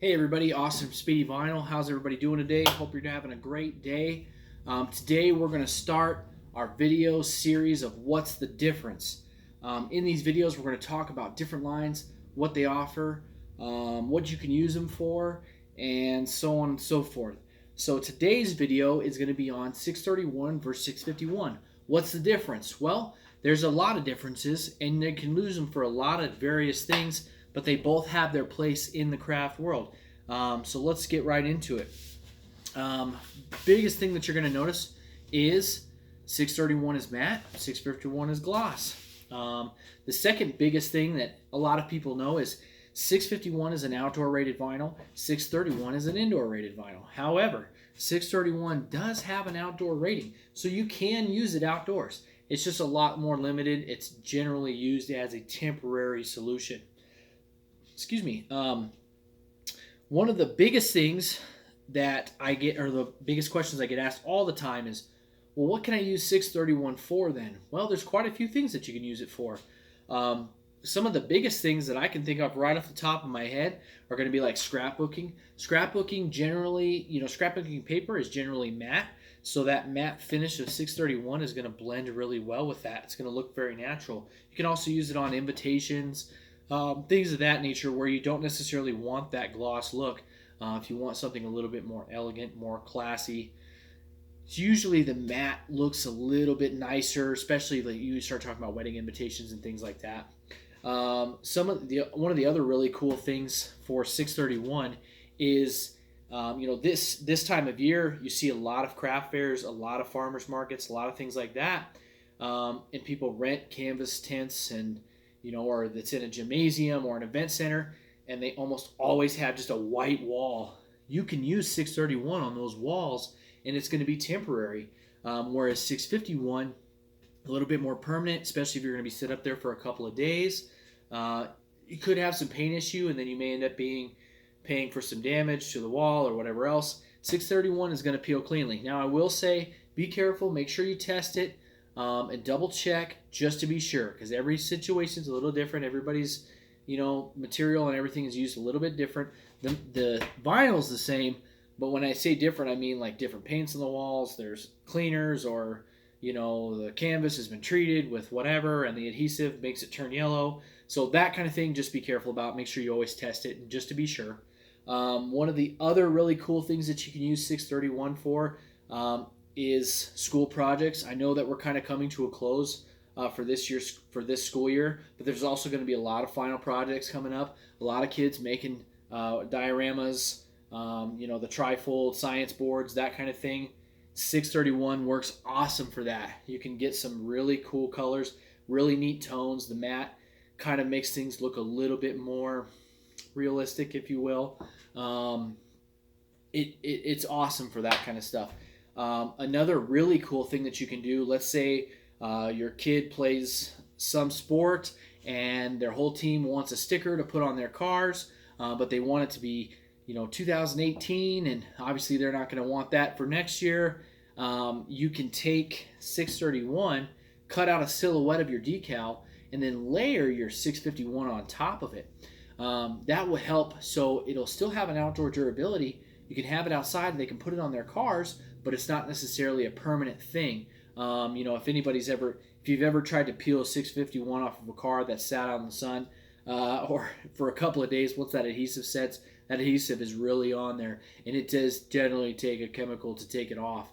Hey everybody, Awesome Speedy Vinyl. How's everybody doing today? Hope you're having a great day. Today we're going to start our video series of what's the difference. In these videos we're going to talk about different lines, what they offer, what you can use them for, and so on and so forth. So today's video is going to be on 631 versus 651. What's the difference? Well, there's a lot of differences and they can use them for a lot of various things, but they both have their place in the craft world. So let's get right into it. Biggest thing that you're going to notice is 631 is matte, 651 is gloss. The second biggest thing that a lot of people know is 651 is an outdoor rated vinyl, 631 is an indoor rated vinyl. However, 631 does have an outdoor rating, so you can use it outdoors. It's just a lot more limited. It's generally used as a temporary solution. Excuse me. One of the biggest things that I get, or the biggest questions I get asked all the time is, well, what can I use 631 for then? Well, there's quite a few things that you can use it for. Some of the biggest things that I can think of right off the top of my head are going to be like scrapbooking. Scrapbooking generally, scrapbooking paper is generally matte, so that matte finish of 631 is going to blend really well with that. It's going to look very natural. You can also use it on invitations, things of that nature where you don't necessarily want that gloss look. If you want something a little bit more elegant, more classy, usually the matte looks a little bit nicer, especially like you start talking about wedding invitations and things like that. One of the other really cool things for 631 is this time of year you see a lot of craft fairs, a lot of farmers markets, a lot of things like that, and people rent canvas tents and or that's in a gymnasium or an event center, and they almost always have just a white wall. You can use 631 on those walls and it's going to be temporary, whereas 651 a little bit more permanent, especially if you're going to be sit up there for a couple of days. You could have some paint issue and then you may end up paying for some damage to the wall or whatever else. 631 is going to peel cleanly. Now I will say, be careful, make sure you test it, and double check just to be sure, because every situation is a little different. Everybody's material and everything is used a little bit different. The vinyl is the same, but when I say different, I mean like different paints on the walls, there's cleaners, or the canvas has been treated with whatever and the adhesive makes it turn yellow. So that kind of thing, just be careful about. Make sure you always test it just to be sure. One of the other really cool things that you can use 631 for is school projects. I know that we're kind of coming to a close for this school year, but there's also going to be a lot of final projects coming up. A lot of kids making dioramas, the trifold science boards, that kind of thing. 631 works awesome for that. You can get some really cool colors, really neat tones. The matte kind of makes things look a little bit more realistic, if you will. It's awesome for that kind of stuff. Another really cool thing that you can do, let's say your kid plays some sport and their whole team wants a sticker to put on their cars, but they want it to be 2018, and obviously they're not going to want that for next year. You can take 631, cut out a silhouette of your decal, and then layer your 651 on top of it. That will help, so it'll still have an outdoor durability. You can have it outside and they can put it on their cars, but it's not necessarily a permanent thing. If you've ever tried to peel a 651 off of a car that sat out in the sun or for a couple of days, once that adhesive sets, that adhesive is really on there, and it does generally take a chemical to take it off.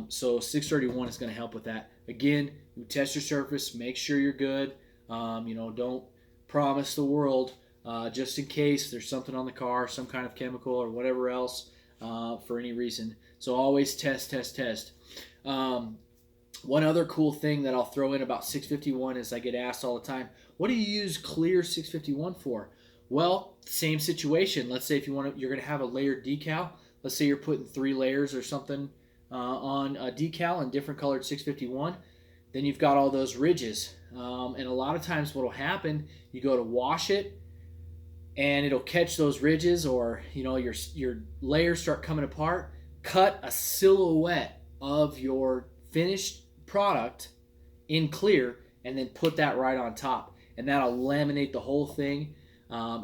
So 631 is going to help with that. Again, you test your surface, make sure you're good. Don't promise the world, just in case there's something on the car, some kind of chemical or whatever else, for any reason. So always test. One other cool thing that I'll throw in about 651 is I get asked all the time, what do you use clear 651 for? Well, same situation. Let's say if you're going to have a layered decal. Let's say you're putting 3 layers or something on a decal in different colored 651. Then you've got all those ridges. And a lot of times what will happen, you go to wash it and it'll catch those ridges, or your layers start coming apart. Cut a silhouette of your finished product in clear and then put that right on top, and that'll laminate the whole thing.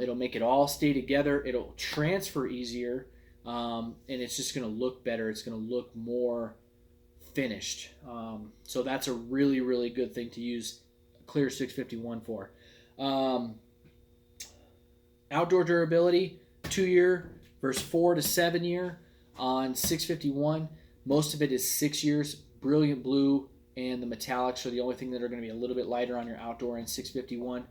It'll make it all stay together. It'll transfer easier, and it's just going to look better. It's going to look more finished. So that's a really, really good thing to use Clear 651 for. Outdoor durability, 2-year versus 4 to 7 year on 651. Most of it is 6 years. Brilliant blue and the metallics are the only thing that are going to be a little bit lighter on your outdoor in 651.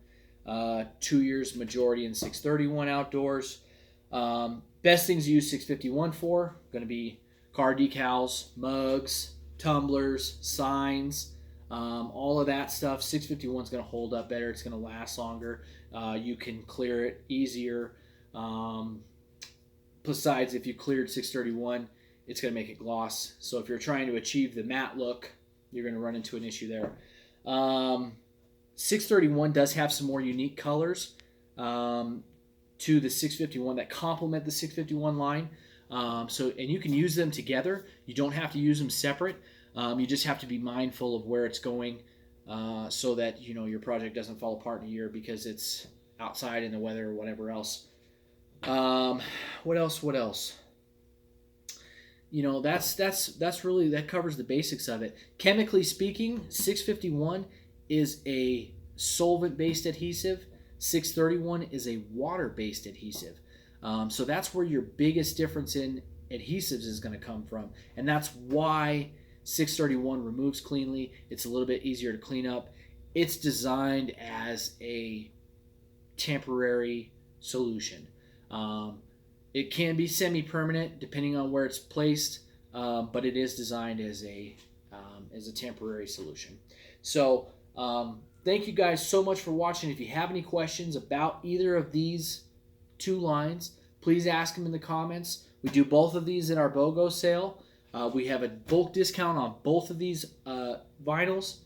2 years majority in 631 outdoors. Best things to use 651 for, going to be car decals, mugs, tumblers, signs, all of that stuff. 651 is going to hold up better. It's going to last longer. You can clear it easier. Besides, if you cleared 631, it's going to make it gloss. So if you're trying to achieve the matte look, you're going to run into an issue there. 631 does have some more unique colors to the 651 that complement the 651 line. And you can use them together. You don't have to use them separate. You just have to be mindful of where it's going so that your project doesn't fall apart in a year because it's outside in the weather or whatever else. What else? That's really, that covers the basics of it. Chemically speaking, 651 is a solvent-based adhesive. 631 is a water-based adhesive. So that's where your biggest difference in adhesives is going to come from. And that's why 631 removes cleanly. It's a little bit easier to clean up. It's designed as a temporary solution. It can be semi-permanent depending on where it's placed, but it is designed as a temporary solution. So thank you guys so much for watching. If you have any questions about either of these two lines, please ask them in the comments. We do both of these in our BOGO sale. We have a bulk discount on both of these vinyls.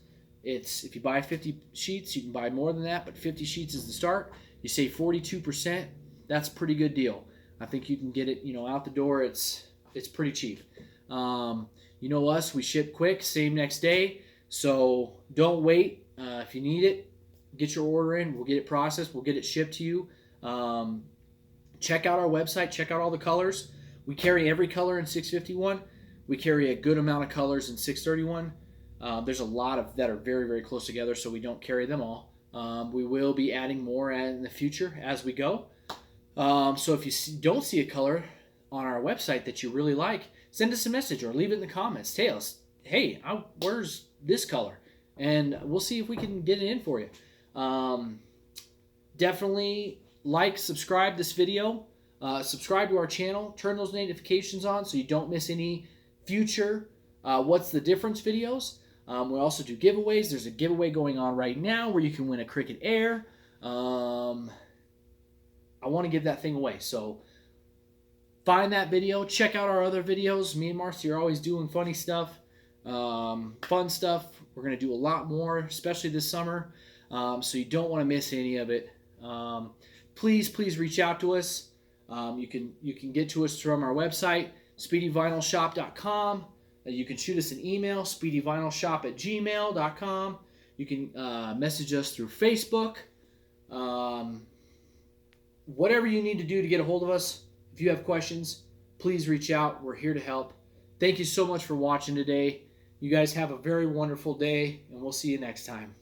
If you buy 50 sheets, you can buy more than that, but 50 sheets is the start. You save 42%. That's a pretty good deal. I think you can get it, out the door. It's pretty cheap. Us, we ship quick, same next day. So don't wait. If you need it, get your order in. We'll get it processed. We'll get it shipped to you. Check out our website. Check out all the colors. We carry every color in 651. We carry a good amount of colors in 631. There's a lot of that are very, very close together, so we don't carry them all. We will be adding more in the future as we go. So if you don't see a color on our website that you really like, send us a message or leave it in the comments. Tell us, hey, where's this color? And we'll see if we can get it in for you. Definitely subscribe this video, subscribe to our channel, turn those notifications on so you don't miss any future What's the Difference videos. We also do giveaways. There's a giveaway going on right now where you can win a Cricut Air. I want to give that thing away, so find that video. Check out our other videos. Me and Marcy are always doing funny stuff, fun stuff. We're going to do a lot more, especially this summer, so you don't want to miss any of it. Please reach out to us. You can get to us from our website, speedyvinylshop.com. You can shoot us an email, speedyvinylshop@gmail.com. You can message us through Facebook. Whatever you need to do to get a hold of us. If you have questions, please reach out. We're here to help. Thank you so much for watching today. You guys have a very wonderful day, and we'll see you next time.